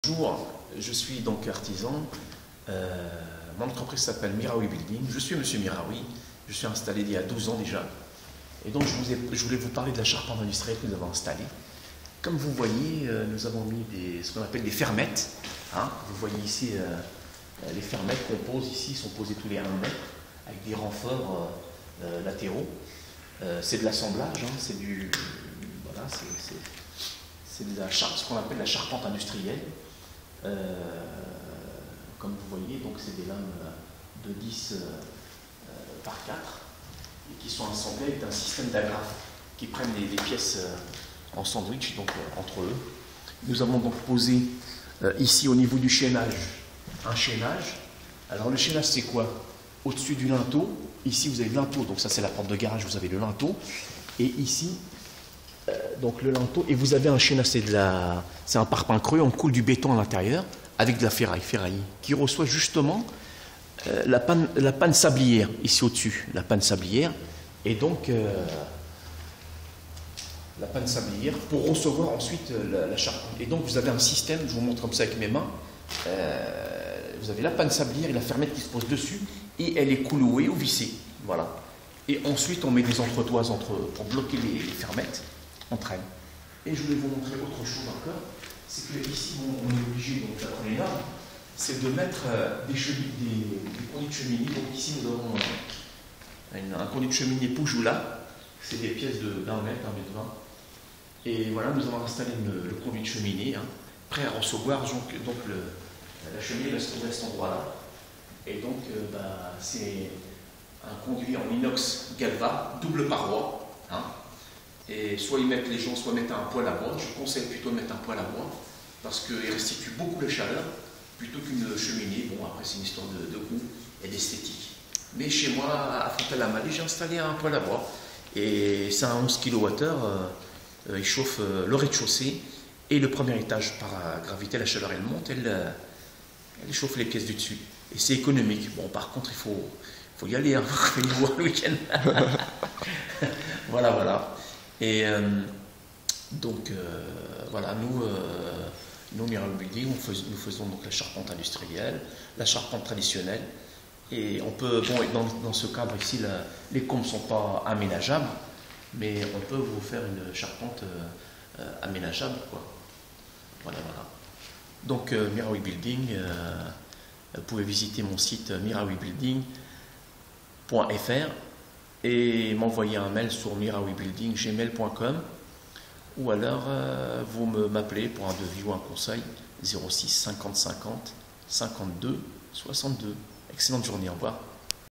Bonjour, je suis donc artisan. Mon entreprise s'appelle Miraoui Building. Je suis Monsieur Miraoui. Je suis installé il y a 12 ans déjà. Et donc je voulais vous parler de la charpente industrielle que nous avons installée. Comme vous voyez, nous avons mis ce qu'on appelle des fermettes. Hein. Vous voyez ici les fermettes qu'on pose ici, sont posées tous les 1 mètre avec des renforts latéraux. C'est de l'assemblage, hein. C'est du... Voilà, c'est de ce qu'on appelle la charpente industrielle. Comme vous voyez, donc c'est des lames de 10 par 4 et qui sont assemblées avec un système d'agrafes qui prennent les pièces en sandwich, donc entre eux. Nous avons donc posé ici au niveau du chaînage un chaînage. Alors le chaînage c'est quoi? Au-dessus du linteau, ici vous avez le linteau, donc ça c'est la porte de garage, vous avez le linteau, et ici donc le linteau, et vous avez un chaînage, c'est un parpaing creux, on coule du béton à l'intérieur avec de la ferraille qui reçoit justement la panne sablière ici au-dessus, la panne sablière, et donc la panne sablière pour recevoir ensuite la charpente. Et donc vous avez un système, je vous montre comme ça avec mes mains, vous avez la panne sablière et la fermette qui se pose dessus, et elle est clouée ou vissée, voilà. Et ensuite on met des entretoises pour bloquer les fermettes entre elles. Et je voulais vous montrer autre chose encore, c'est que ici on est obligé, donc d'après les normes, c'est de mettre des conduits de cheminée. Donc ici nous avons un conduit de cheminée Poujoula, c'est des pièces de 1 mètre, 1 mètre 20. Et voilà, nous avons installé le conduit de cheminée, hein, prêt à recevoir, donc la cheminée va se trouver à cet endroit-là. Et donc c'est un conduit en inox Galva, double paroi, hein. Et soit les gens mettent un poêle à bois. Je conseille plutôt de mettre un poêle à bois parce qu'il restitue beaucoup de chaleur plutôt qu'une cheminée. Bon, après c'est une histoire de goût et d'esthétique. Mais chez moi, à Fontaine-la-Mallée, j'ai installé un poêle à bois et c'est un 11 kWh. Il chauffe le rez-de-chaussée et le premier étage. Par gravité, la chaleur elle monte, elle chauffe les pièces du dessus. Et c'est économique. Bon, par contre, il faut y aller, hein. Il faut y voir le week-end. Voilà. Et donc voilà, nous Miraoui Building, nous faisons donc la charpente industrielle, la charpente traditionnelle, et on peut, bon, dans ce cadre ici, les combles ne sont pas aménageables, mais on peut vous faire une charpente aménageable, quoi. Voilà. Donc Miraoui Building, vous pouvez visiter mon site miraouibuilding.fr et m'envoyer un mail sur miraouibuilding@gmail.com, ou alors vous m'appelez pour un devis ou un conseil 06 50 50 52 62. Excellente journée, au revoir.